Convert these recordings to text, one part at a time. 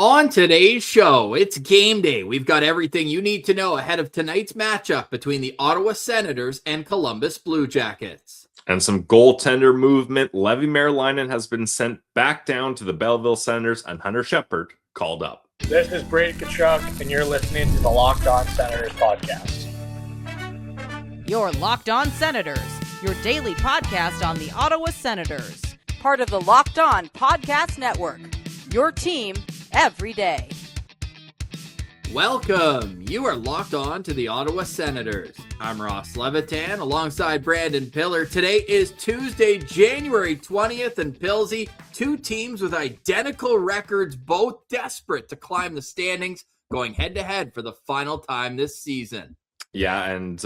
On today's show, it's game day. We've got everything you need to know ahead of tonight's matchup between the Ottawa Senators and Columbus Blue Jackets. And some goaltender movement. Meriläinen has been sent back down to the Belleville Senators, and Hunter Shepard called up. This is Brady Tkachuk, and you're listening to the Locked On Senators podcast. You're Locked On Senators, your daily podcast on the Ottawa Senators. Part of the Locked On Podcast Network, your team every day. Welcome. You are locked on to the Ottawa Senators. I'm Ross Levitan alongside Brandon Piller. Today is Tuesday, January 20th, and Pillsy, two teams with identical records, both desperate to climb the standings, going head-to-head for the final time this season. Yeah, and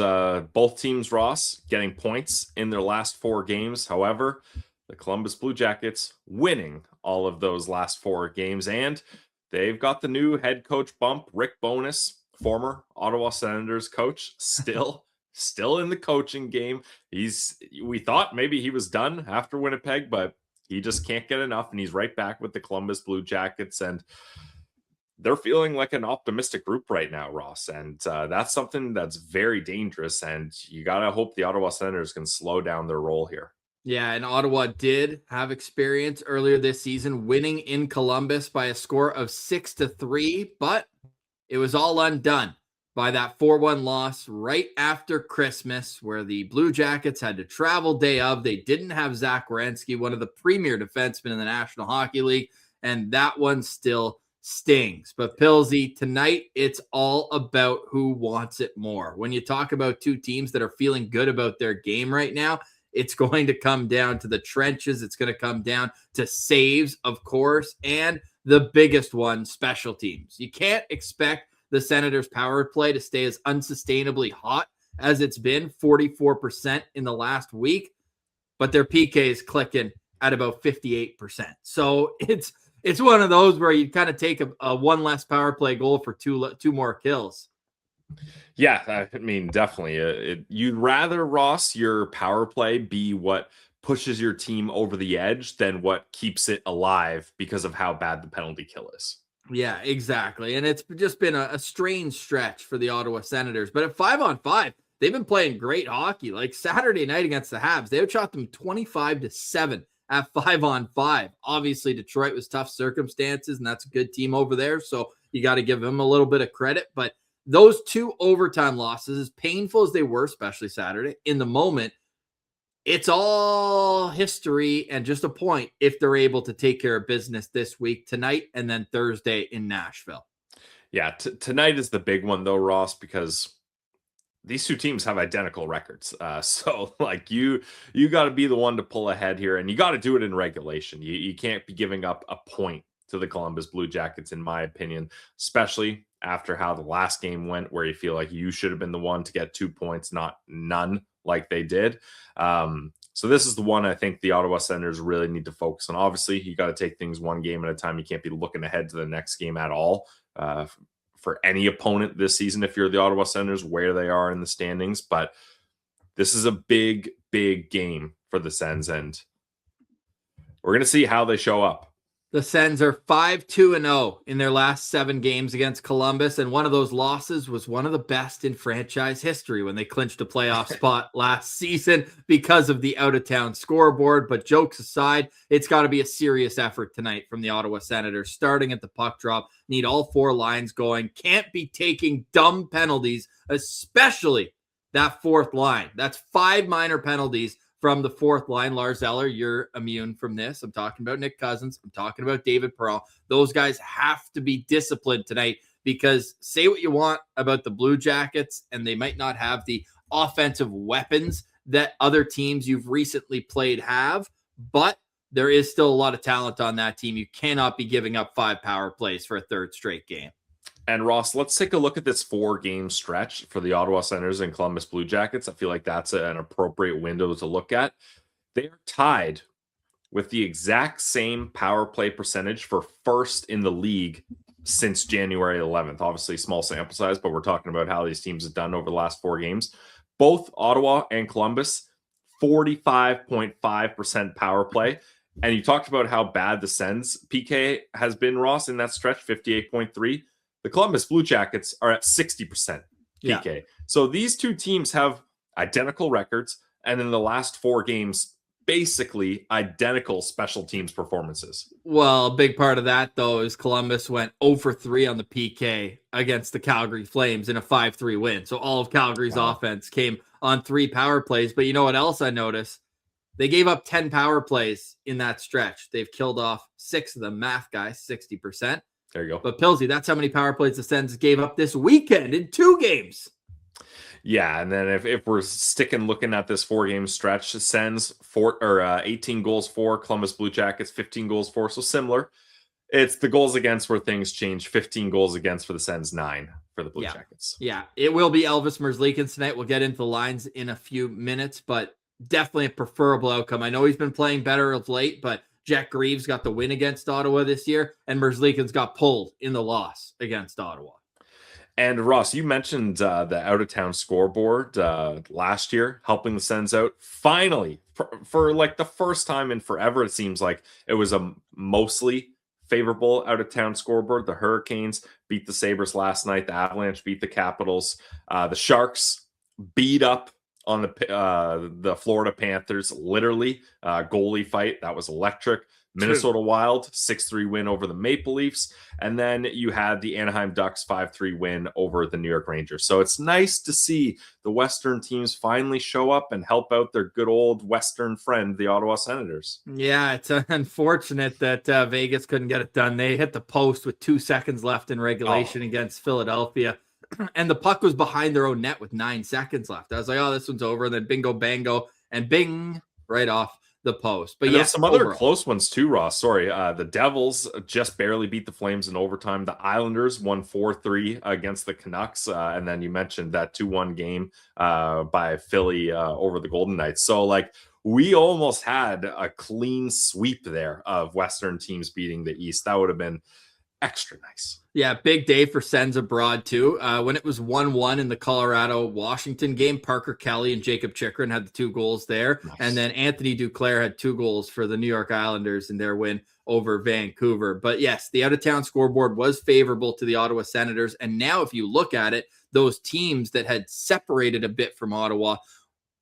both teams, Ross, getting points in their last four games. However, the Columbus Blue Jackets winning all of those last four games, and they've got the new head coach bump. Rick Bowness, former Ottawa Senators coach, still in the coaching game. We thought maybe he was done after Winnipeg, but he just can't get enough, and he's right back with the Columbus Blue Jackets, and they're feeling like an optimistic group right now, Ross, and that's something that's very dangerous, and you got to hope the Ottawa Senators can slow down their roll here. Yeah, and Ottawa did have experience earlier this season winning in Columbus by a score of 6-3, but it was all undone by that 4-1 loss right after Christmas, where the Blue Jackets had to travel day of. They didn't have Zach Werenski, one of the premier defensemen in the National Hockey League, and that one still stings. But Pillsy, tonight it's all about who wants it more. When you talk about two teams that are feeling good about their game right now, it's going to come down to the trenches. It's going to come down to saves, of course, and the biggest one, special teams. You can't expect the Senators' power play to stay as unsustainably hot as it's been, 44% in the last week, but their PK is clicking at about 58%. So it's one of those where you kind of take a one less power play goal for two more kills. Yeah, I mean, definitely. You'd rather, Ross, your power play be what pushes your team over the edge than what keeps it alive because of how bad the penalty kill is. Yeah, exactly. And it's just been a strange stretch for the Ottawa Senators. But at 5-on-5, they've been playing great hockey. Like Saturday night against the Habs, they outshot them 25-7 at 5-on-5. Obviously, Detroit was tough circumstances, and that's a good team over there. So you got to give them a little bit of credit. But those two overtime losses, as painful as they were, especially Saturday, in the moment, it's all history and just a point if they're able to take care of business this week, tonight, and then Thursday in Nashville. Yeah, tonight is the big one, though, Ross, because these two teams have identical records. So, like, you got to be the one to pull ahead here, and you got to do it in regulation. You can't be giving up a point to the Columbus Blue Jackets, in my opinion, especially after how the last game went, where you feel like you should have been the one to get 2 points, not none like they did. So this is the one I think the Ottawa Senators really need to focus on. Obviously, you got to take things one game at a time. You can't be looking ahead to the next game at all for any opponent this season if you're the Ottawa Senators, where they are in the standings. But this is a big, big game for the Sens, and we're going to see how they show up. The Sens are 5-2-0 in their last 7 games against Columbus, and one of those losses was one of the best in franchise history when they clinched a playoff spot last season because of the out-of-town scoreboard. But jokes aside, it's got to be a serious effort tonight from the Ottawa Senators, starting at the puck drop. Need all 4 lines going. Can't be taking dumb penalties, especially that 4th line. That's 5 minor penalties from the 4th line. Lars Eller, you're immune from this. I'm talking about Nick Cousins. I'm talking about David Perron. Those guys have to be disciplined tonight, because say what you want about the Blue Jackets, and they might not have the offensive weapons that other teams you've recently played have, but there is still a lot of talent on that team. You cannot be giving up 5 power plays for a 3rd straight game. And Ross, let's take a look at this 4-game stretch for the Ottawa Senators and Columbus Blue Jackets. I feel like that's an appropriate window to look at. They are tied with the exact same power play percentage for first in the league since January 11th. Obviously, small sample size, but we're talking about how these teams have done over the last 4 games. Both Ottawa and Columbus, 45.5% power play. And you talked about how bad the Sens PK has been, Ross, in that stretch, 58.3. The Columbus Blue Jackets are at 60% PK. Yeah. So these two teams have identical records, and in the last 4 games, basically identical special teams performances. Well, a big part of that, though, is Columbus went 0 for 3 on the PK against the Calgary Flames in a 5-3 win. So all of Calgary's offense came on 3 power plays. But you know what else I noticed? They gave up 10 power plays in that stretch. They've killed off 6 of them. Math, guys, 60%. There you go. But Pilsy, that's how many power plays the Sens gave up this weekend in 2 games. Yeah, and then if we're looking at this 4-game stretch, Sens 18 goals for, Columbus Blue Jackets 15 goals for, so similar. It's the goals against where things change. 15 goals against for the Sens, 9 for the Blue Jackets. Yeah, it will be Elvis Meriläinen tonight. We'll get into the lines in a few minutes, but definitely a preferable outcome. I know he's been playing better of late, but Jack Greaves got the win against Ottawa this year, and Meriläinen's got pulled in the loss against Ottawa. And Ross, you mentioned the out-of-town scoreboard last year, helping the Sens out. Finally, for like the first time in forever, it seems like it was a mostly favorable out-of-town scoreboard. The Hurricanes beat the Sabres last night. The Avalanche beat the Capitals. The Sharks beat up on the Florida Panthers, literally. Goalie fight, that was electric. Minnesota Wild, 6-3 win over the Maple Leafs. And then you had the Anaheim Ducks 5-3 win over the New York Rangers. So it's nice to see the Western teams finally show up and help out their good old Western friend, the Ottawa Senators. Yeah, it's unfortunate that Vegas couldn't get it done. They hit the post with 2 seconds left in regulation against Philadelphia. And the puck was behind their own net with 9 seconds left. I was like, oh, this one's over. And then bingo, bango, and bing, right off the post. But yeah, some other close ones too, Ross. Sorry. The Devils just barely beat the Flames in overtime. The Islanders won 4-3 against the Canucks. And then you mentioned that 2-1 game by Philly over the Golden Knights. So like we almost had a clean sweep there of Western teams beating the East. That would have been extra nice. Yeah, big day for Sens abroad too. When it was 1-1 in the Colorado-Washington game, Parker Kelly and Jacob Chychrun had the 2 goals there. Nice. And then Anthony Duclair had 2 goals for the New York Islanders in their win over Vancouver. But yes, the out-of-town scoreboard was favorable to the Ottawa Senators. And now if you look at it, those teams that had separated a bit from Ottawa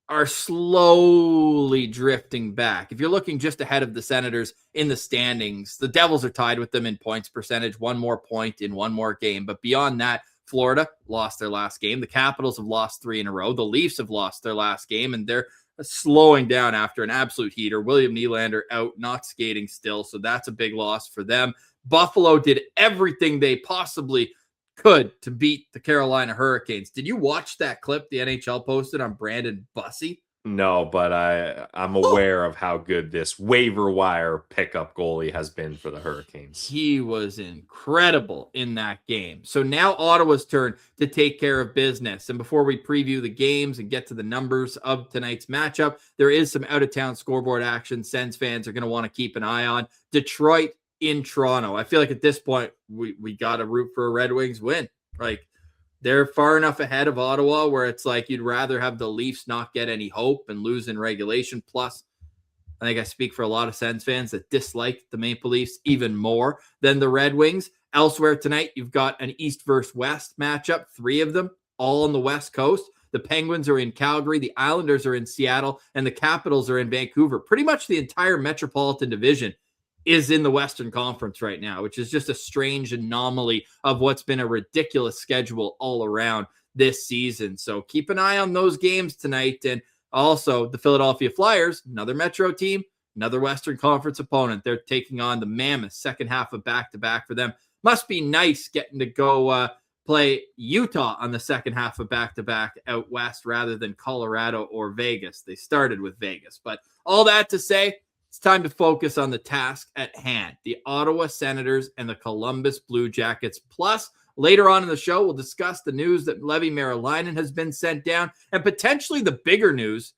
are slowly drifting back. If you're looking just ahead of the Senators in the standings, the Devils are tied with them in points percentage, 1 more point in 1 more game. But beyond that, Florida lost their last game. The Capitals have lost 3 in a row. The Leafs have lost their last game, and they're slowing down after an absolute heater. William Nylander out, not skating still, so that's a big loss for them. Buffalo did everything they possibly could to beat the Carolina Hurricanes. Did you watch that clip the NHL posted on Brandon Bussey? No, but I'm aware of how good this waiver wire pickup goalie has been for the Hurricanes. He was incredible in that game. So now Ottawa's turn to take care of business. And before we preview the games and get to the numbers of tonight's matchup, there is some out-of-town scoreboard action Sens fans are going to want to keep an eye on. Detroit in Toronto. I feel like at this point, we got to root for a Red Wings win. Like, they're far enough ahead of Ottawa where it's like you'd rather have the Leafs not get any hope and lose in regulation. Plus, I think I speak for a lot of Sens fans that dislike the Maple Leafs even more than the Red Wings. Elsewhere tonight, you've got an East versus West matchup, 3 of them, all on the West Coast. The Penguins are in Calgary, the Islanders are in Seattle, and the Capitals are in Vancouver. Pretty much the entire Metropolitan Division is in the Western Conference right now, which is just a strange anomaly of what's been a ridiculous schedule all around this season. So keep an eye on those games tonight. And also the Philadelphia Flyers, another Metro team, another Western Conference opponent. They're taking on the Mammoths, second half of back-to-back for them. Must be nice getting to go play Utah on the second half of back-to-back out west rather than Colorado or Vegas. They started with Vegas. But all that to say, it's time to focus on the task at hand, the Ottawa Senators and the Columbus Blue Jackets. Plus, later on in the show, we'll discuss the news that Leevi Meriläinen has been sent down and potentially the bigger news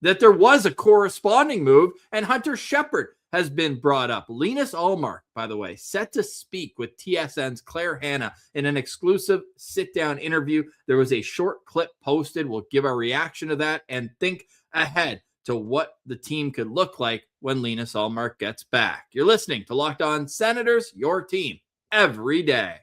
that there was a corresponding move and Hunter Shepard has been brought up. Linus Ullmark, by the way, set to speak with TSN's Claire Hanna in an exclusive sit-down interview. There was a short clip posted. We'll give our reaction to that and think ahead to what the team could look like when Linus Ullmark gets back. You're listening to Locked On Senators, your team every day.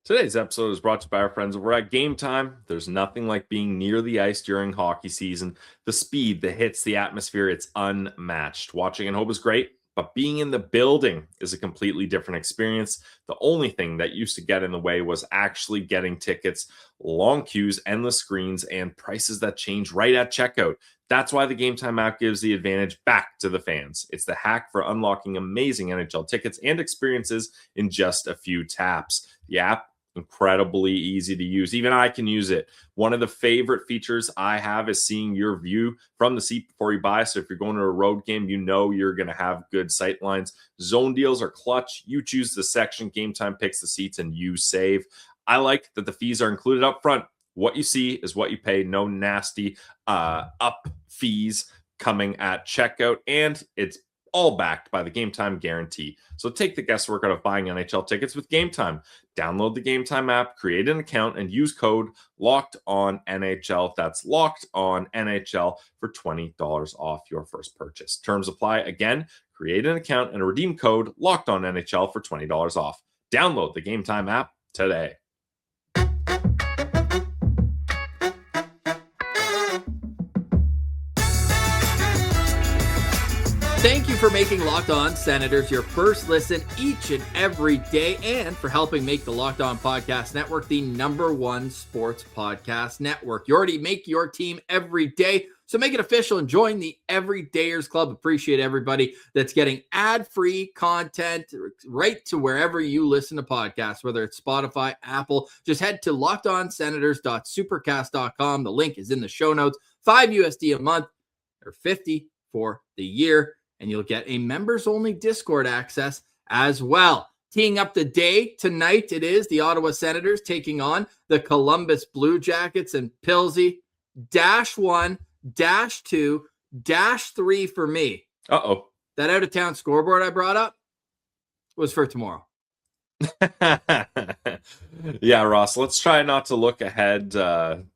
Today's episode is brought to you by our friends over at Game Time. There's nothing like being near the ice during hockey season. The speed, the hits, the atmosphere, it's unmatched. Watching at home is great, but being in the building is a completely different experience. The only thing that used to get in the way was actually getting tickets, long queues, endless screens, and prices that change right at checkout. That's why the Game Time app gives the advantage back to the fans. It's the hack for unlocking amazing NHL tickets and experiences in just a few taps. The app, incredibly easy to use. Even I can use it. One of the favorite features I have is seeing your view from the seat before you buy. So if you're going to a road game, you know you're going to have good sight lines. Zone deals are clutch. You choose the section, Game Time picks the seats, and you save. I like that the fees are included up front. What you see is what you pay. No nasty up fees coming at checkout, and it's all backed by the Game Time guarantee. So take the guesswork out of buying NHL tickets with Game Time. Download the Game Time app, create an account, and use code LOCKEDONNHL. That's Locked On NHL for $20 off your first purchase. Terms apply. Again, create an account and redeem code LOCKEDONNHL for $20 off. Download the Game Time app today. Thank you for making Locked On Senators your first listen each and every day, and for helping make the Locked On Podcast Network the #1 sports podcast network. You already make your team every day, so make it official and join the Everydayers Club. Appreciate everybody that's getting ad-free content right to wherever you listen to podcasts, whether it's Spotify, Apple. Just head to lockedonsenators.supercast.com. The link is in the show notes. $5 USD a month, or $50 for the year, and you'll get a members-only Discord access as well. Teeing up the day tonight, it is the Ottawa Senators taking on the Columbus Blue Jackets, and Pilsy, -1, -2, -3 for me. Uh-oh. That out-of-town scoreboard I brought up was for tomorrow. Yeah, Ross, let's try not to look ahead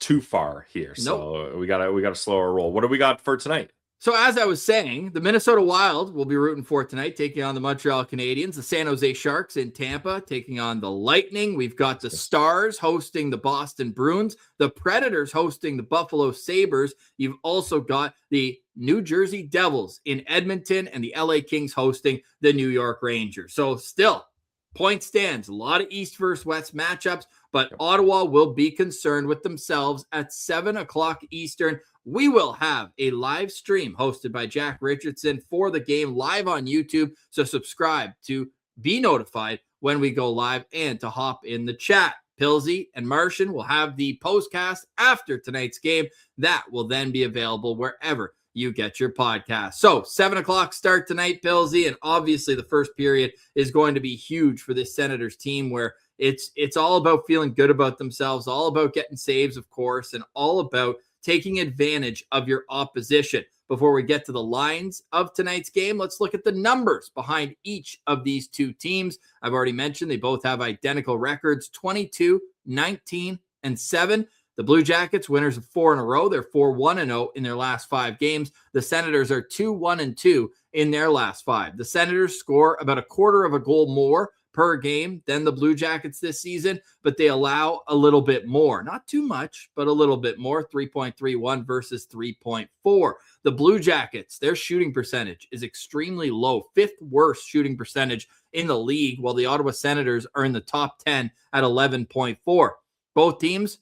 too far here. So we gotta slow our roll. What do we got for tonight? So as I was saying, the Minnesota Wild will be rooting for tonight, taking on the Montreal Canadiens. The San Jose Sharks in Tampa taking on the Lightning. We've got the Stars hosting the Boston Bruins. The Predators hosting the Buffalo Sabres. You've also got the New Jersey Devils in Edmonton, and the LA Kings hosting the New York Rangers. So still, point stands. A lot of East versus West matchups, but Ottawa will be concerned with themselves at 7 o'clock Eastern. We will have a live stream hosted by Jack Richardson for the game live on YouTube. So subscribe to be notified when we go live and to hop in the chat. Pilsy and Martian will have the postcast after tonight's game. That will then be available wherever you get your podcast. So 7 o'clock start tonight, Pilsy. And obviously the first period is going to be huge for this Senators team, where it's all about feeling good about themselves, all about getting saves, of course, and all about taking advantage of your opposition. Before we get to the lines of tonight's game, let's look at the numbers behind each of these two teams. I've already mentioned they both have identical records, 22, 19, and 7. The Blue Jackets, winners of 4 in a row. They're 4-1-0 in their last 5 games. The Senators are 2-1-2 in their last 5. The Senators score about a quarter of a goal more per game than the Blue Jackets this season, but they allow a little bit more. Not too much, but a little bit more, 3.31 versus 3.4. The Blue Jackets, their shooting percentage is extremely low, 5th worst shooting percentage in the league, while the Ottawa Senators are in the top 10 at 11.4. Both teams,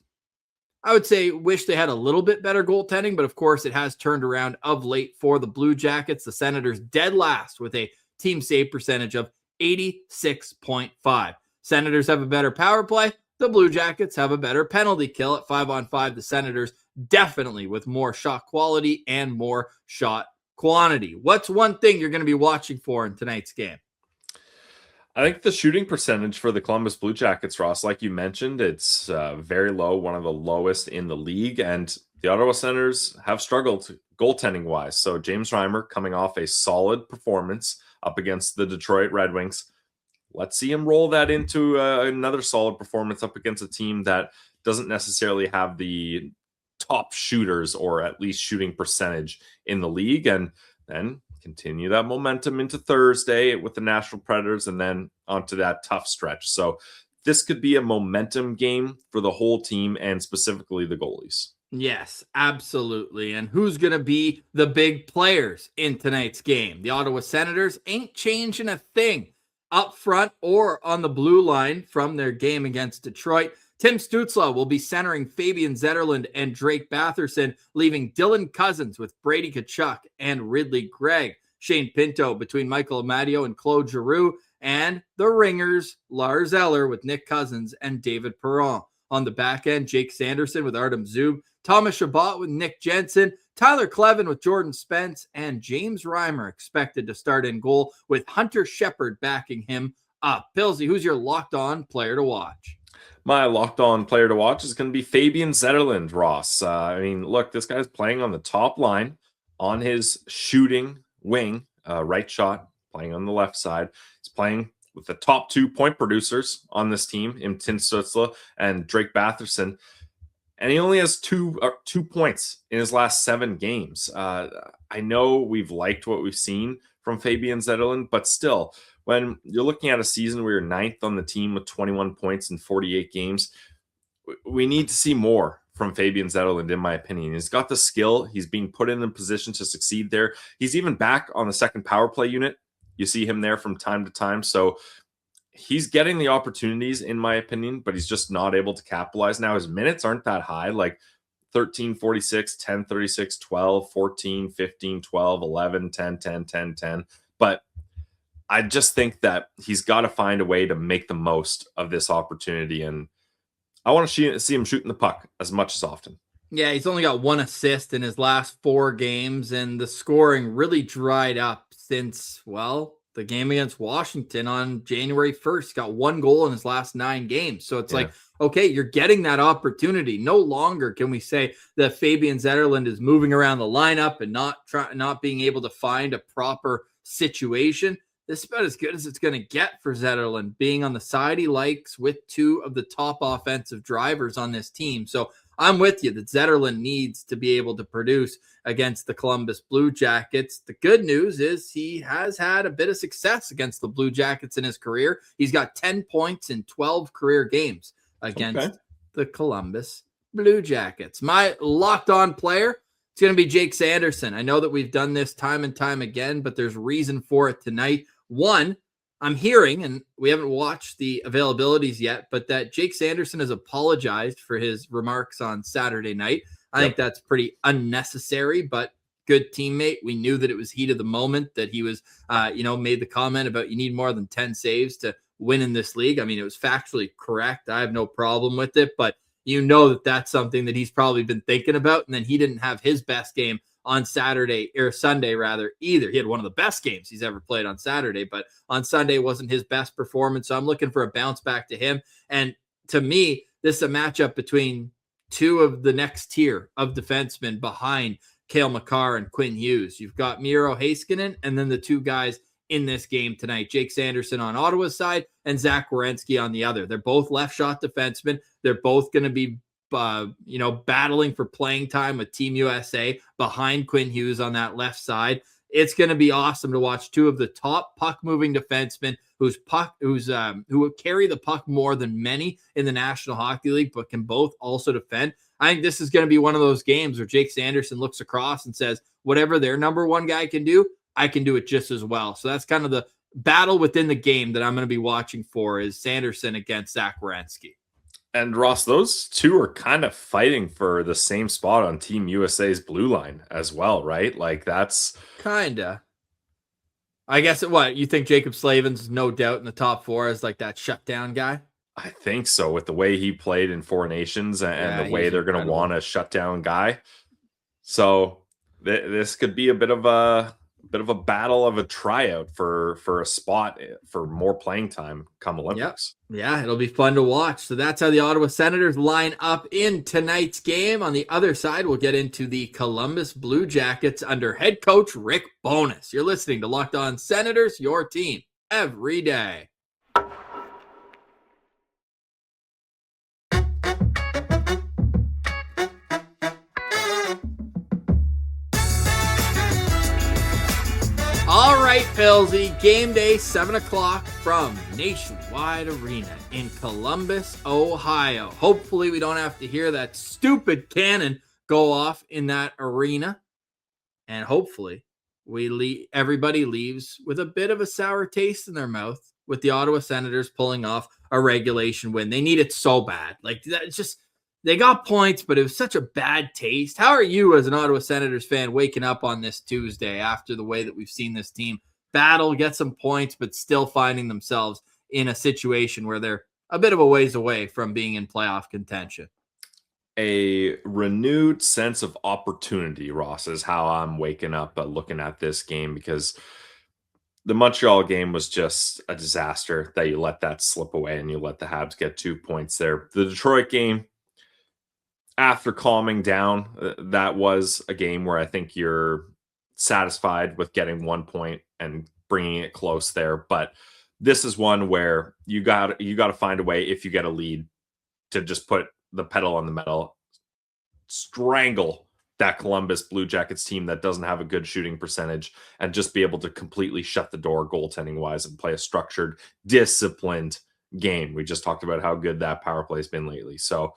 I would say, wish they had a little bit better goaltending, but of course it has turned around of late for the Blue Jackets. The Senators dead last with a team save percentage of 86.5. Senators have a better power play. The Blue Jackets have a better penalty kill at 5-on-5. The Senators definitely with more shot quality and more shot quantity. What's one thing you're going to be watching for in tonight's game? I think the shooting percentage for the Columbus Blue Jackets, Ross, like you mentioned, it's very low, one of the lowest in the league. And the Ottawa Senators have struggled goaltending-wise. So James Reimer coming off a solid performance up against the Detroit Red Wings. Let's see him roll that into another solid performance up against a team that doesn't necessarily have the top shooters, or at least shooting percentage in the league, and then continue that momentum into Thursday with the Nashville Predators and then onto that tough stretch. So this could be a momentum game for the whole team and specifically the goalies. Yes, absolutely. And who's going to be the big players in tonight's game? The Ottawa Senators ain't changing a thing up front or on the blue line from their game against Detroit. Tim Stützle will be centering Fabian Zetterlund and Drake Batherson, leaving Dylan Cousins with Brady Tkachuk and Ridley Gregg. Shane Pinto between Michael Amadio and Claude Giroux, and the Ringers, Lars Eller with Nick Cousins and David Perron. On the back end, Jake Sanderson with Artem Zub, Thomas Chabot with Nick Jensen, Tyler Clevin with Jordan Spence, and James Reimer expected to start in goal with Hunter Shepard backing him up. Pilsy, who's your locked-on player to watch? My locked-on player to watch is going to be Fabian Zetterlund, Ross. I mean, look, this guy's playing on the top line on his shooting wing, right shot, playing on the left side. He's playing with the top 2 point producers on this team, in Tim Stützle and Drake Batherson. And he only has 2 points in his last 7 games. I know we've liked what we've seen from Fabian Zetterlund, but still, when you're looking at a season where you're 9th on the team with 21 points in 48 games, we need to see more from Fabian Zetterlund, in my opinion. He's got the skill. He's being put in a position to succeed there. He's even back on the second power play unit. You see him there from time to time. So he's getting the opportunities, in my opinion, but he's just not able to capitalize. Now, his minutes aren't that high, like 13, 46, 10, 36, 12, 14, 15, 12, 11, 10, 10, 10, 10. But I just think that he's got to find a way to make the most of this opportunity. And I want to see him shooting the puck as much as often. Yeah, he's only got 1 assist in his last 4 games, and the scoring really dried up since, well, the game against Washington on January 1st. Got 1 goal in his last 9 games. So it's like, okay, you're getting that opportunity. No longer can we say that Fabian Zetterlund is moving around the lineup and not being able to find a proper situation. This is about as good as it's going to get for Zetterlund, being on the side he likes with 2 of the top offensive drivers on this team. So I'm with you that Zetterlund needs to be able to produce against the Columbus Blue Jackets. The good news is he has had a bit of success against the Blue Jackets in his career. He's got 10 points in 12 career games against the Columbus Blue Jackets. My locked-on player, it's going to be Jake Sanderson. I know that we've done this time and time again, but there's reason for it tonight. One, I'm hearing, and we haven't watched the availabilities yet, but that Jake Sanderson has apologized for his remarks on Saturday night. I think that's pretty unnecessary, but good teammate. We knew that it was heat of the moment that he was, made the comment about you need more than 10 saves to win in this league. I mean, it was factually correct. I have no problem with it, but you know that that's something that he's probably been thinking about. And then he didn't have his best game on Saturday or Sunday rather either. He had one of the best games he's ever played on Saturday, but on Sunday wasn't his best performance. So I'm looking for a bounce back to him. And to me, this is a matchup between 2 of the next tier of defensemen behind Cale Makar and Quinn Hughes. You've got Miro Heiskanen, and then the 2 guys in this game tonight, Jake Sanderson on Ottawa's side and Zach Werenski on the other. They're both left shot defensemen. They're both going to be battling for playing time with Team USA behind Quinn Hughes on that left side. It's going to be awesome to watch 2 of the top puck moving defensemen who carry the puck more than many in the National Hockey League, but can both also defend. I think this is going to be one of those games where Jake Sanderson looks across and says, whatever their number 1 guy can do, I can do it just as well. So that's kind of the battle within the game that I'm going to be watching for, is Sanderson against Zach Werenski. And Ross, those 2 are kind of fighting for the same spot on Team USA's blue line as well, right? Like that's kind of. I guess what you think Jacob Slavin's no doubt in the top 4 as like that shutdown guy. I think so, with the way he played in 4 Nations and the way they're going to want a shutdown guy. So this could be a bit of a battle of a tryout for a spot for more playing time come Olympics. Yeah, it'll be fun to watch. So that's how the Ottawa Senators line up in tonight's game. On the other side, we'll get into the Columbus Blue Jackets under head coach Rick Bowness. You're listening to Locked On Senators, your team every day. right, Pillsy. Game day, 7 o'clock from Nationwide Arena in Columbus, Ohio. Hopefully we don't have to hear that stupid cannon go off in that arena. And hopefully everybody leaves with a bit of a sour taste in their mouth with the Ottawa Senators pulling off a regulation win. They need it so bad. Like, that's just, they got points, but it was such a bad taste. How are you as an Ottawa Senators fan waking up on this Tuesday after the way that we've seen this team battle, get some points, but still finding themselves in a situation where they're a bit of a ways away from being in playoff contention? A renewed sense of opportunity, Ross, is how I'm waking up looking at this game, because the Montreal game was just a disaster that you let that slip away and you let the Habs get 2 points there. The Detroit game, after calming down, that was a game where I think you're satisfied with getting 1 point and bringing it close there. But this is one where you got to find a way, if you get a lead, to just put the pedal on the metal, strangle that Columbus Blue Jackets team that doesn't have a good shooting percentage, and just be able to completely shut the door goaltending wise and play a structured, disciplined game. We just talked about how good that power play has been lately. So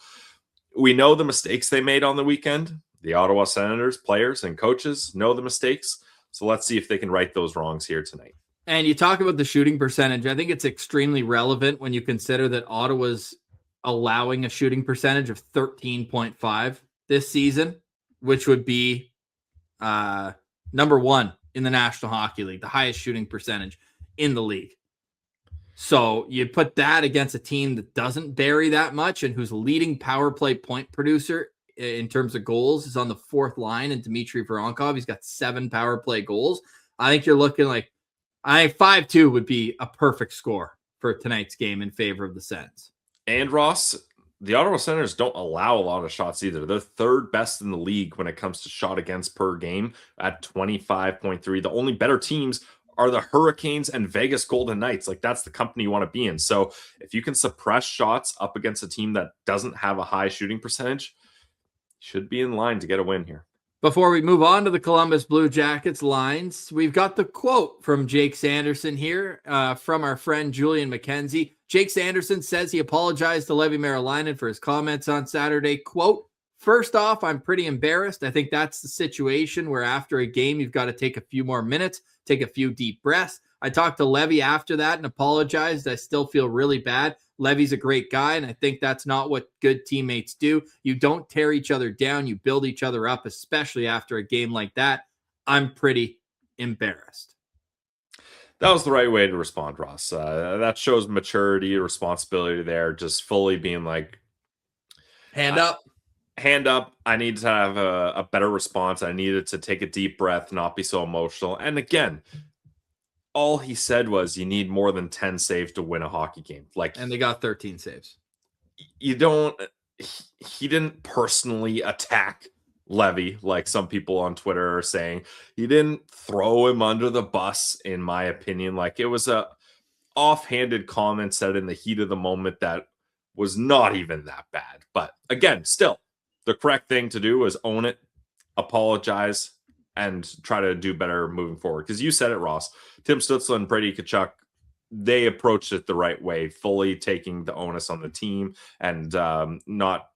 we know the mistakes they made on the weekend. The Ottawa Senators players and coaches know the mistakes. So let's see if they can right those wrongs here tonight. And you talk about the shooting percentage. I think it's extremely relevant when you consider that Ottawa's allowing a shooting percentage of 13.5 this season, which would be number one in the National Hockey League, the highest shooting percentage in the league. So you put that against a team that doesn't bury that much and whose leading power play point producer in terms of goals is on the fourth line, and Dmitry Voronkov. He's got 7 power play goals. I think you're looking like, 5-2 would be a perfect score for tonight's game in favor of the Sens. And Ross, the Ottawa Senators don't allow a lot of shots either. They're third best in the league when it comes to shot against per game at 25.3. The only better teams are the Hurricanes and Vegas Golden Knights. Like, that's the company you want to be in. So if you can suppress shots up against a team that doesn't have a high shooting percentage, should be in line to get a win here. Before we move on to the Columbus Blue Jackets lines, we've got the quote from Jake Sanderson here from our friend Julian McKenzie. Jake Sanderson says he apologized to Leevi Meriläinen for his comments on Saturday. Quote, "First off, I'm pretty embarrassed. I think that's the situation where after a game, you've got to take a few more minutes, take a few deep breaths. I talked to Leevi after that and apologized. I still feel really bad. Levy's a great guy, and I think that's not what good teammates do. You don't tear each other down. You build each other up, especially after a game like that. I'm pretty embarrassed." That was the right way to respond, Ross. That shows maturity, responsibility there, just fully being like, Hand up. I need to have a better response. I needed to take a deep breath, not be so emotional. And again, all he said was you need more than 10 saves to win a hockey game. And they got 13 saves. He didn't personally attack Leevi like some people on Twitter are saying. He didn't throw him under the bus, in my opinion. Like, it was a offhanded comment said in the heat of the moment that was not even that bad. But again, still, the correct thing to do was own it, apologize, and try to do better moving forward. Because you said it, Ross. Tim Stützle and Brady Tkachuk, they approached it the right way, fully taking the onus on the team and not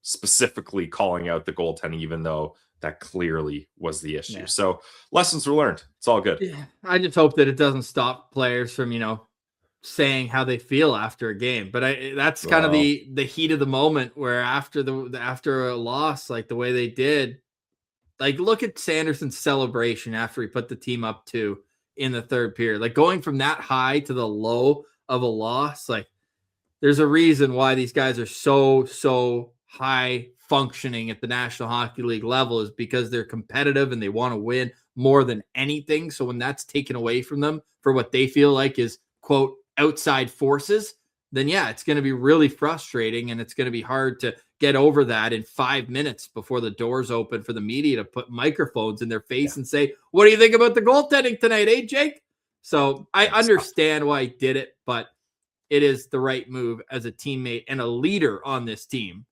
specifically calling out the goaltending, even though that clearly was the issue. Yeah. So lessons were learned. It's all good. Yeah, I just hope that it doesn't stop players from, saying how they feel after a game. But that's kind of the heat of the moment, where after a loss, like the way they did, like, look at Sanderson's celebration after he put the team up 2 in the third period. Like, going from that high to the low of a loss, like, there's a reason why these guys are so high functioning at the National Hockey League level, is because they're competitive and they want to win more than anything. So when that's taken away from them for what they feel like is, quote, outside forces, then yeah, it's going to be really frustrating, and it's going to be hard to get over that in 5 minutes before the doors open for the media to put microphones in their face and say, "What do you think about the goaltending tonight, eh, Jake?" So I understand why he did it, but it is the right move as a teammate and a leader on this team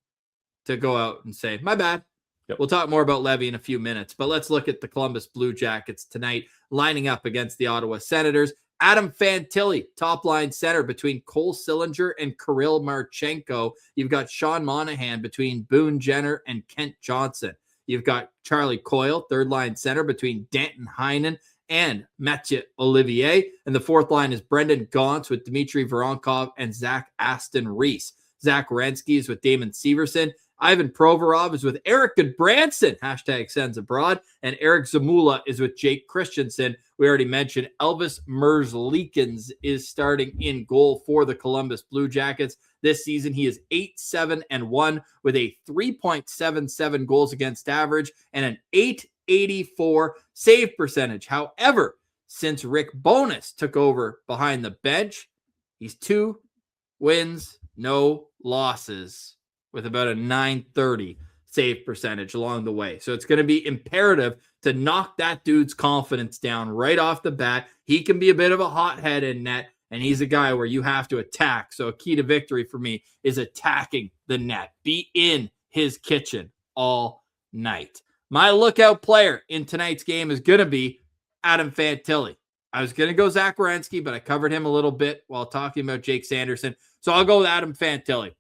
to go out and say, "My bad." Yep. We'll talk more about Leevi in a few minutes, but let's look at the Columbus Blue Jackets tonight, lining up against the Ottawa Senators. Adam Fantilli, top line center between Cole Sillinger and Kirill Marchenko. You've got Sean Monahan between Boone Jenner and Kent Johnson. You've got Charlie Coyle, third line center between Danton Heinen and Mathieu Olivier. And the fourth line is Brendan Gaunce with Dmitry Voronkov and Zach Aston Reese. Zach Werenski is with Damon Severson. Ivan Provorov is with Eric Goodbranson, hashtag Sens Abroad, and Eric Zamula is with Jake Christensen. We already mentioned Elvis Merzlikins is starting in goal for the Columbus Blue Jackets. This season, he is 8-7-1 with a 3.77 goals against average and an 884 save percentage. However, since Rick Bowness took over behind the bench, he's 2 wins, no losses, with about a 930 save percentage along the way. So it's going to be imperative to knock that dude's confidence down right off the bat. He can be a bit of a hothead in net, and he's a guy where you have to attack. So a key to victory for me is attacking the net. Be in his kitchen all night. My lookout player in tonight's game is going to be Adam Fantilli. I was going to go Zach Werenski, but I covered him a little bit while talking about Jake Sanderson. So I'll go with Adam Fantilli.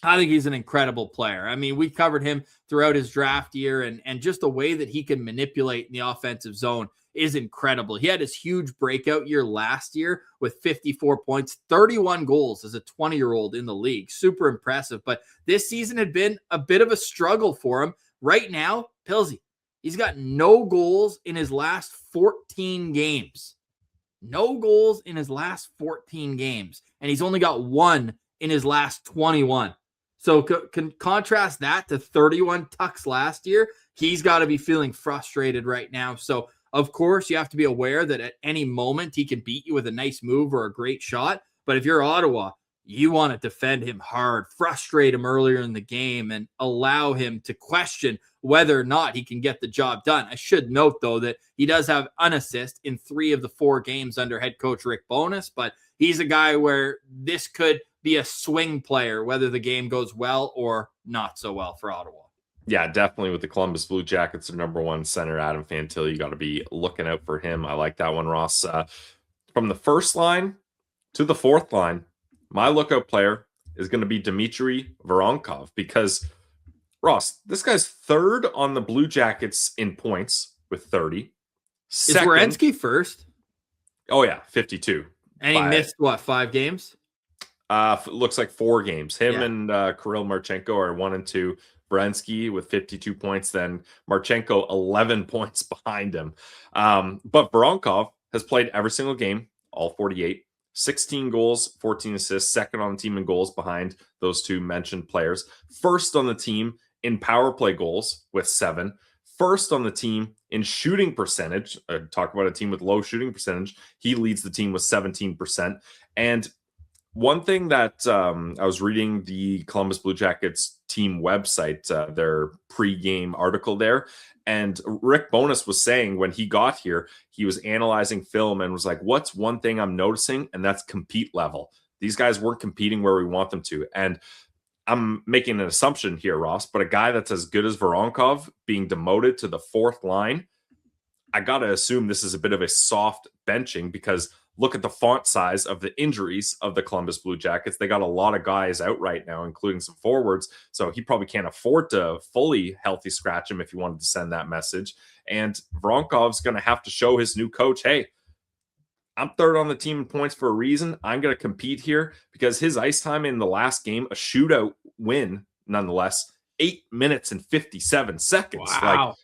I think he's an incredible player. I mean, we covered him throughout his draft year, and just the way that he can manipulate in the offensive zone is incredible. He had his huge breakout year last year with 54 points, 31 goals as a 20-year-old in the league. Super impressive. But this season had been a bit of a struggle for him. Right now, Pilsy, he's got no goals in his last 14 games. No goals in his last 14 games. And he's only got 1 in his last 21. So can contrast that to 31 tucks last year. He's got to be feeling frustrated right now. So, of course, you have to be aware that at any moment he can beat you with a nice move or a great shot. But if you're Ottawa, you want to defend him hard, frustrate him earlier in the game, and allow him to question whether or not he can get the job done. I should note, though, that he does have an assist in 3 of the 4 games under head coach Rick Bowness, but he's a guy where this could be a swing player, whether the game goes well or not so well for Ottawa. Yeah, definitely with the Columbus Blue Jackets, their number 1 center, Adam Fantilli. You got to be looking out for him. I like that one, Ross. From the first line to the fourth line, my lookout player is going to be Dmitry Voronkov because, Ross, this guy's 3rd on the Blue Jackets in points with 30. Is Werenski first? Oh, yeah, 52. And he missed, 5 games? Looks like 4 games. Him and Kirill Marchenko are 1 and 2. Werenski with 52 points, then Marchenko 11 points behind him. But Voronkov has played every single game, all 48, 16 goals, 14 assists, second on the team in goals behind those 2 mentioned players. First on the team in power play goals with 7. First on the team in shooting percentage. Talk about a team with low shooting percentage. He leads the team with 17%. And one thing that I was reading the Columbus Blue Jackets team website, their pre-game article there, and Rick Bowness was saying when he got here, he was analyzing film and was like, what's one thing I'm noticing? And that's compete level. These guys weren't competing where we want them to. And I'm making an assumption here, Ross, but a guy that's as good as Voronkov being demoted to the 4th line, I got to assume this is a bit of a soft benching because look at the font size of the injuries of the Columbus Blue Jackets. They got a lot of guys out right now, including some forwards. So he probably can't afford to fully healthy scratch him if he wanted to send that message. And Voronkov's going to have to show his new coach, hey, I'm 3rd on the team in points for a reason. I'm going to compete here because his ice time in the last game, a shootout win, nonetheless, 8 minutes and 57 seconds. Wow.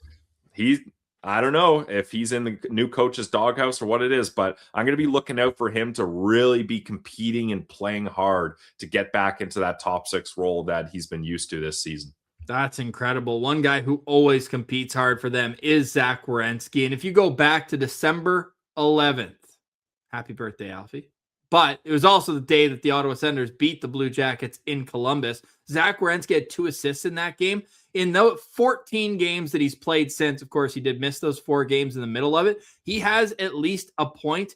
I don't know if he's in the new coach's doghouse or what it is, but I'm going to be looking out for him to really be competing and playing hard to get back into that top 6 role that he's been used to this season. That's incredible. One guy who always competes hard for them is Zach Werenski. And if you go back to December 11th, happy birthday, Alfie. But it was also the day that the Ottawa Senators beat the Blue Jackets in Columbus. Zach Werenski had 2 assists in that game. In the 14 games that he's played since, of course, he did miss those 4 games in the middle of it. He has at least a point.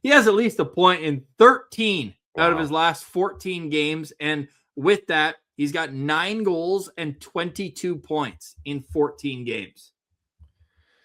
He has at least a point in 13 out of his last 14 games. And with that, He's got 9 goals and 22 points in 14 games.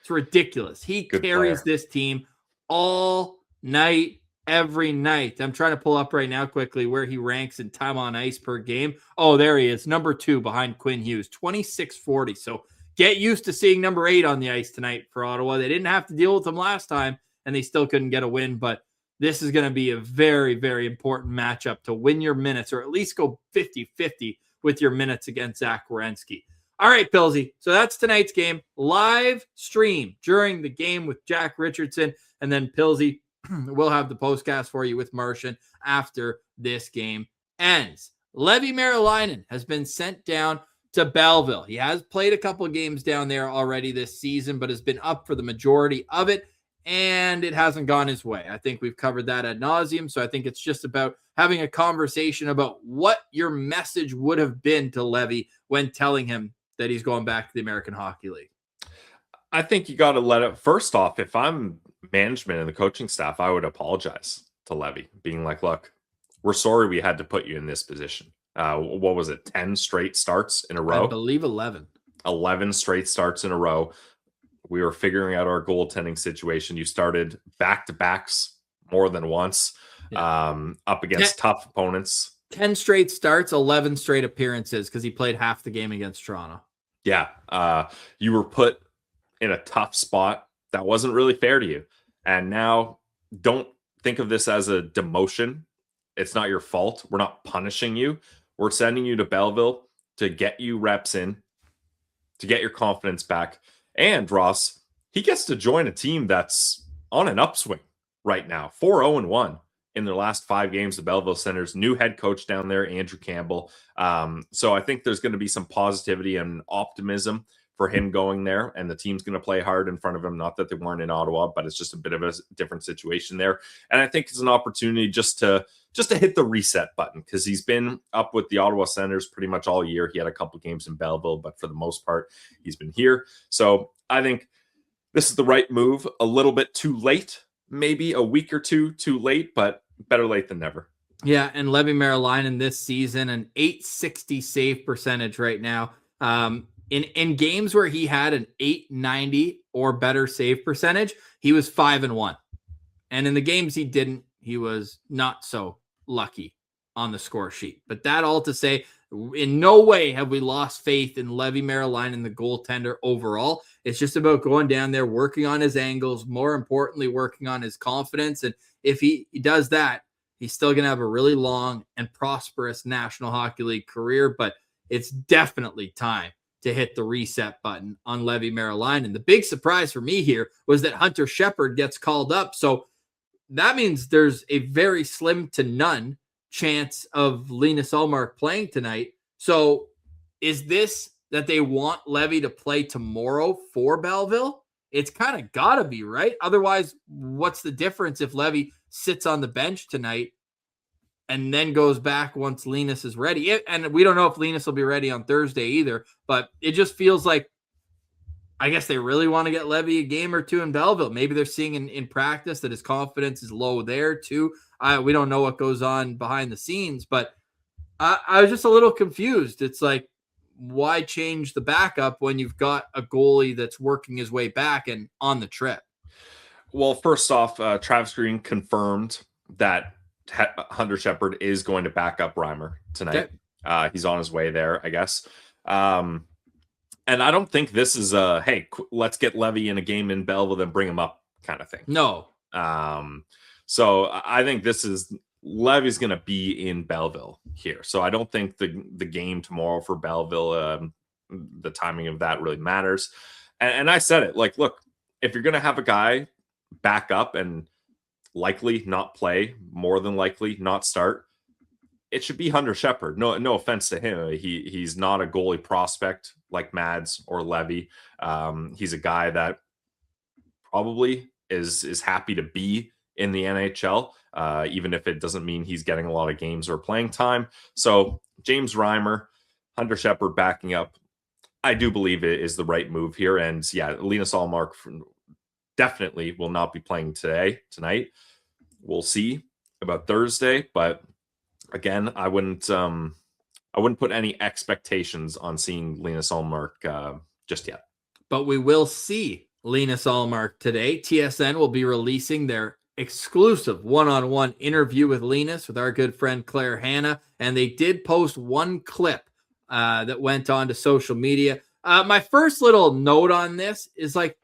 It's ridiculous. He carries this team all night, every night. I'm trying to pull up right now quickly where he ranks in time on ice per game. Oh, there he is. Number 2 behind Quinn Hughes, 26.40. So get used to seeing number 8 on the ice tonight for Ottawa. They didn't have to deal with him last time, and they still couldn't get a win. But this is going to be a very, very important matchup to win your minutes, or at least go 50-50 with your minutes against Zach Werenski. All right, Pilsy. So that's tonight's game. Live stream during the game with Jack Richardson. And then Pilsy, we'll have the postcast for you with Martian after this game ends. Leevi Meriläinen has been sent down to Belleville. He has played a couple of games down there already this season, but has been up for the majority of it, and it hasn't gone his way. I think we've covered that ad nauseum, so I think it's just about having a conversation about what your message would have been to Leevi when telling him that he's going back to the American Hockey League. I think you got to let it. First off, if I'm management and the coaching staff, I would apologize to Leevi, being like, look, we're sorry we had to put you in this position. What was it? 10 straight starts in a row? I believe 11. 11 straight starts in a row. We were figuring out our goaltending situation. You started back-to-backs more than once, up against tough opponents. 10 straight starts, 11 straight appearances, because he played half the game against Toronto. Yeah. You were put in a tough spot that wasn't really fair to you. And now don't think of this as a demotion. It's not your fault. We're not punishing you. We're sending you to Belleville to get you reps in, to get your confidence back. And Ross, he gets to join a team that's on an upswing right now. 4-0-1 in their last 5 games. The Belleville Senators, new head coach down there, Andrew Campbell. So I think there's going to be some positivity and optimism for him going there, and the team's going to play hard in front of him. Not that they weren't in Ottawa, but it's just a bit of a different situation there. And I think it's an opportunity just to hit the reset button, because he's been up with the Ottawa Senators pretty much all year. He had a couple games in Belleville, but for the most part, he's been here. So I think this is the right move. A little bit too late, maybe a week or two too late, but better late than never. Yeah, and Leevi Meriläinen this season, an .860 save percentage right now. In games where he had an .890 or better save percentage, he was 5-1. And in the games he didn't, he was not so lucky on the score sheet. But that all to say, in no way have we lost faith in Leevi Meriläinen, the goaltender overall. It's just about going down there, working on his angles, more importantly, working on his confidence. And if he does that, he's still going to have a really long and prosperous National Hockey League career. But it's definitely time to hit the reset button on Leevi Meriläinen. The big surprise for me here was that Hunter Shepard gets called up. So that means there's a very slim to none chance of Linus Ullmark playing tonight. So is this that they want Leevi to play tomorrow for Belleville? It's kind of got to be, right? Otherwise, what's the difference if Leevi sits on the bench tonight and then goes back once Linus is ready? And we don't know if Linus will be ready on Thursday either, but it just feels like, I guess they really want to get Leevi a game or two in Belleville. Maybe they're seeing in practice that his confidence is low there too. We don't know what goes on behind the scenes, but I was just a little confused. It's like, why change the backup when you've got a goalie that's working his way back and on the trip? Well, first off, Travis Green confirmed that Hunter Shepard is going to back up Reimer tonight. Okay. He's on his way there, I guess. And I don't think this is a, hey, let's get Leevi in a game in Belleville, then bring him up kind of thing. No. So I think this is, Levy's going to be in Belleville here. So I don't think the game tomorrow for Belleville, the timing of that really matters. And I said it, like, look, if you're going to have a guy back up and likely not play, more than likely not start, it should be Hunter Shepard. No offense to him. He's not a goalie prospect like Mads or Leevi. He's a guy that probably is happy to be in the NHL, even if it doesn't mean he's getting a lot of games or playing time. So James Reimer, Hunter Shepard backing up, I do believe it is the right move here. And yeah, Linus Ullmark definitely will not be playing tonight. We'll see about Thursday, but again, I wouldn't I wouldn't put any expectations on seeing Linus Ullmark just yet. But we will see Linus Ullmark today. TSN will be releasing their exclusive one-on-one interview with Linus with our good friend Claire Hanna, and they did post one clip that went on to social media. My first little note on this is like,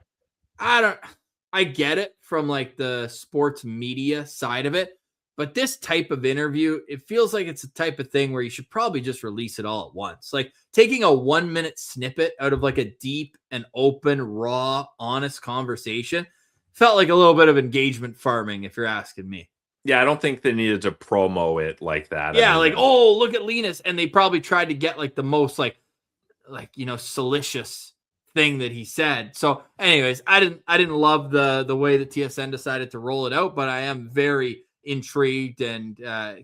I get it from like the sports media side of it, but this type of interview, it feels like it's a type of thing where you should probably just release it all at once. Like taking a 1-minute snippet out of like a deep and open, raw, honest conversation felt like a little bit of engagement farming, if you're asking me. Yeah, I don't think they needed to promo it like that. Yeah, I mean, like, oh, look at Linus. And they probably tried to get like the most like, salacious thing that he said. So anyways, I didn't love the way that TSN decided to roll it out, but I am very intrigued and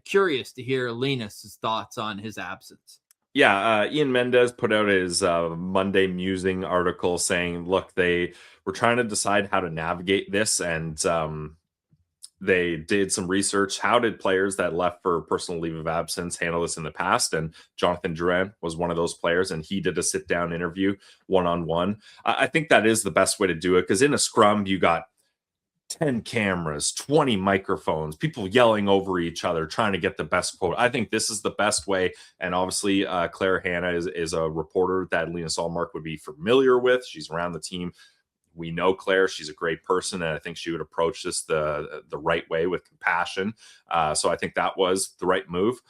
curious to hear Linus's thoughts on his absence. Yeah, Ian Mendez put out his Monday Musing article saying, look, they were trying to decide how to navigate this, and they did some research. How did players that left for personal leave of absence handle this in the past? And Jonathan Drouin was one of those players, and he did a sit-down interview one-on-one. I think that is the best way to do it, because in a scrum, you got 10 cameras, 20 microphones, people yelling over each other, trying to get the best quote. I think this is the best way. And obviously, Claire Hanna is a reporter that Linus Ullmark would be familiar with. She's around the team. We know Claire. She's a great person, and I think she would approach this the right way with compassion. So I think that was the right move.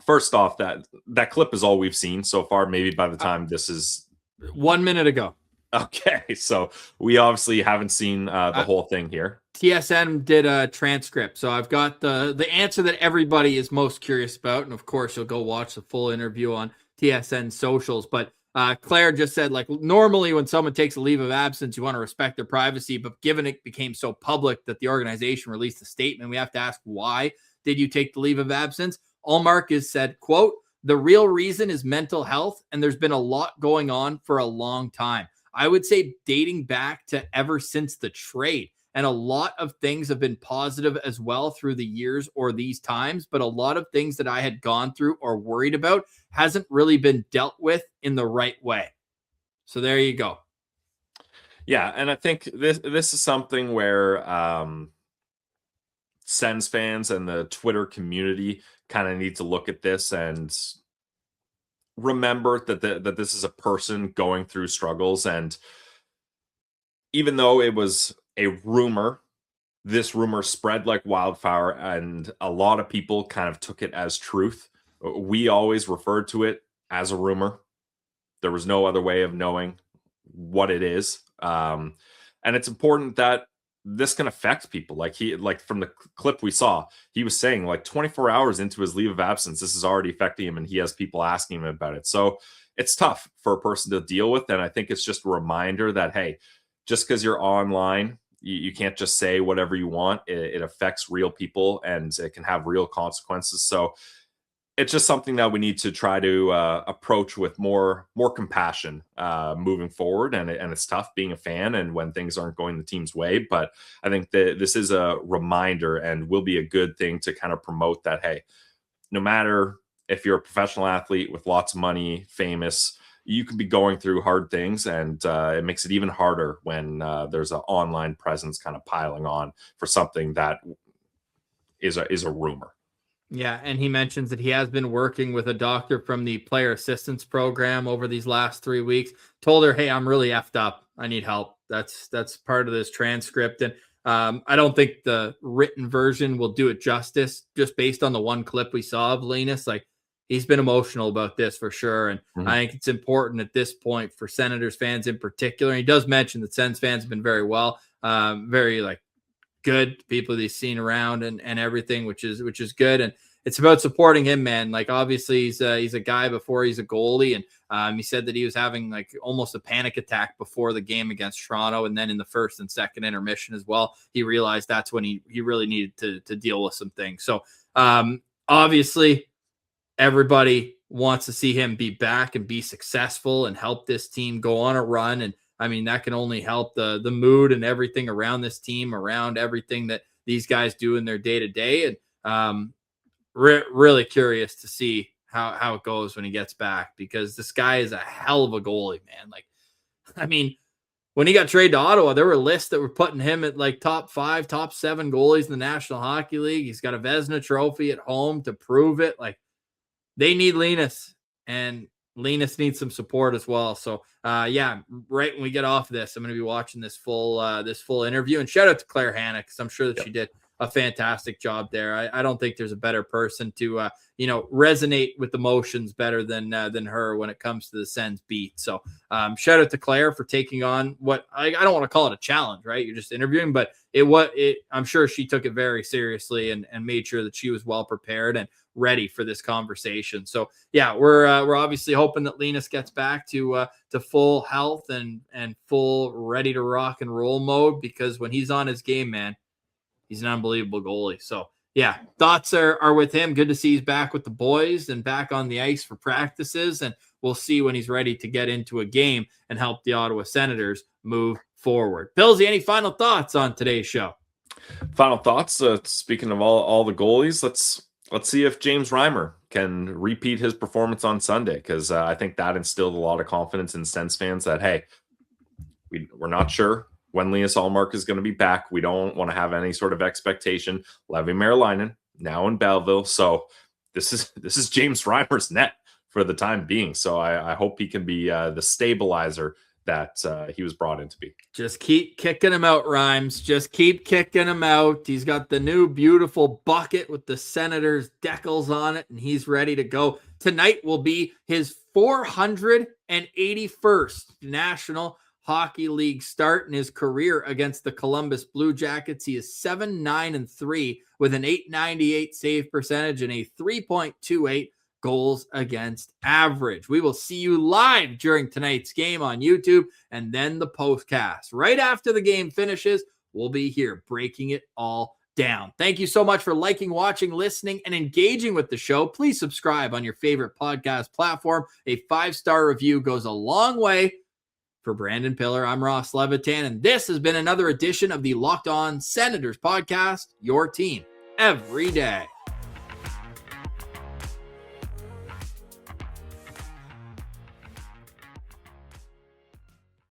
First off, that clip is all we've seen so far. Maybe by the time this is 1 minute ago. Okay, so we obviously haven't seen the whole thing here. TSN did a transcript, so I've got the answer that everybody is most curious about, and of course, you'll go watch the full interview on TSN socials. But Claire just said, like, normally when someone takes a leave of absence, you want to respect their privacy, but given it became so public that the organization released a statement, we have to ask, why did you take the leave of absence? Ullmark has said, quote, "The real reason is mental health, and there's been a lot going on for a long time. I would say dating back to ever since the trade. And a lot of things have been positive as well through the years or these times, but a lot of things that I had gone through or worried about hasn't really been dealt with in the right way." So there you go. Yeah, and I think this is something where Sens fans and the Twitter community kind of need to look at this and remember that this is a person going through struggles. And even though it was a rumor, this rumor spread like wildfire, and a lot of people kind of took it as truth. We always referred to it as a rumor. There was no other way of knowing what it is. And it's important that this can affect people. Like from the clip we saw, he was saying like 24 hours into his leave of absence, this is already affecting him, and he has people asking him about it. So it's tough for a person to deal with. And I think it's just a reminder that, hey, just because you're online, you can't just say whatever you want. It affects real people, and it can have real consequences. So it's just something that we need to try to approach with more compassion moving forward. And it's tough being a fan and when things aren't going the team's way. But I think that this is a reminder and will be a good thing to kind of promote that, hey, no matter if you're a professional athlete with lots of money, famous, you can be going through hard things, and it makes it even harder when there's an online presence kind of piling on for something that is a rumor. Yeah, and he mentions that he has been working with a doctor from the player assistance program over these last 3 weeks. Told her, hey, I'm really effed up. I need help. That's part of this transcript. And I don't think the written version will do it justice, just based on the one clip we saw of Linus. Like, he's been emotional about this for sure. And I think it's important at this point for Senators fans in particular. And he does mention that Sens fans have been very well, very like good people that he's seen around and everything, which is good. And it's about supporting him, man. Like, obviously he's a guy before he's a goalie. And he said that he was having like almost a panic attack before the game against Toronto. And then in the first and second intermission as well, he realized that's when he really needed to deal with some things. So obviously everybody wants to see him be back and be successful and help this team go on a run. And I mean, that can only help the mood and everything around this team, around everything that these guys do in their day to day. And really curious to see how it goes when he gets back, because this guy is a hell of a goalie, man. Like, I mean, when he got traded to Ottawa, there were lists that were putting him at like top 5, top 7 goalies in the National Hockey League. He's got a Vezina trophy at home to prove it. Like, they need Linus, and Linus needs some support as well. So, right when we get off this, I'm going to be watching this full interview. And shout out to Claire Hanna, because I'm sure that she did a fantastic job there. I don't think there's a better person to resonate with emotions better than her when it comes to the Sens beat. So shout out to Claire for taking on what I don't want to call it a challenge, right? You're just interviewing, but I'm sure she took it very seriously and made sure that she was well prepared and ready for this conversation. So yeah, we're obviously hoping that Linus gets back to full health and full ready to rock and roll mode, because when he's on his game, man, he's an unbelievable goalie. So yeah, thoughts are with him. Good to see he's back with the boys and back on the ice for practices. And we'll see when he's ready to get into a game and help the Ottawa Senators move forward. Pillsy, any final thoughts on today's show? Final thoughts. Speaking of all the goalies, let's see if James Reimer can repeat his performance on Sunday, because I think that instilled a lot of confidence in Sens fans that, hey, we're not sure when Linus Ullmark is going to be back. We don't want to have any sort of expectation. Leevi Meriläinen now in Belleville. So this is James Reimer's net for the time being. So I hope he can be the stabilizer that he was brought in to be. Just keep kicking him out, Rhymes. Just keep kicking him out. He's got the new beautiful bucket with the Senators decals on it, and he's ready to go. Tonight will be his 481st National Hockey League start in his career against the Columbus Blue Jackets. He is 7-9-3 with an .898 save percentage and a 3.28 goals against average. We will see you live during tonight's game on YouTube, and then the postcast. Right after the game finishes, we'll be here breaking it all down. Thank you so much for liking, watching, listening, and engaging with the show. Please subscribe on your favorite podcast platform. A 5-star review goes a long way. For Brandon Piller, I'm Ross Levitan, and this has been another edition of the Locked On Senators podcast, your team every day.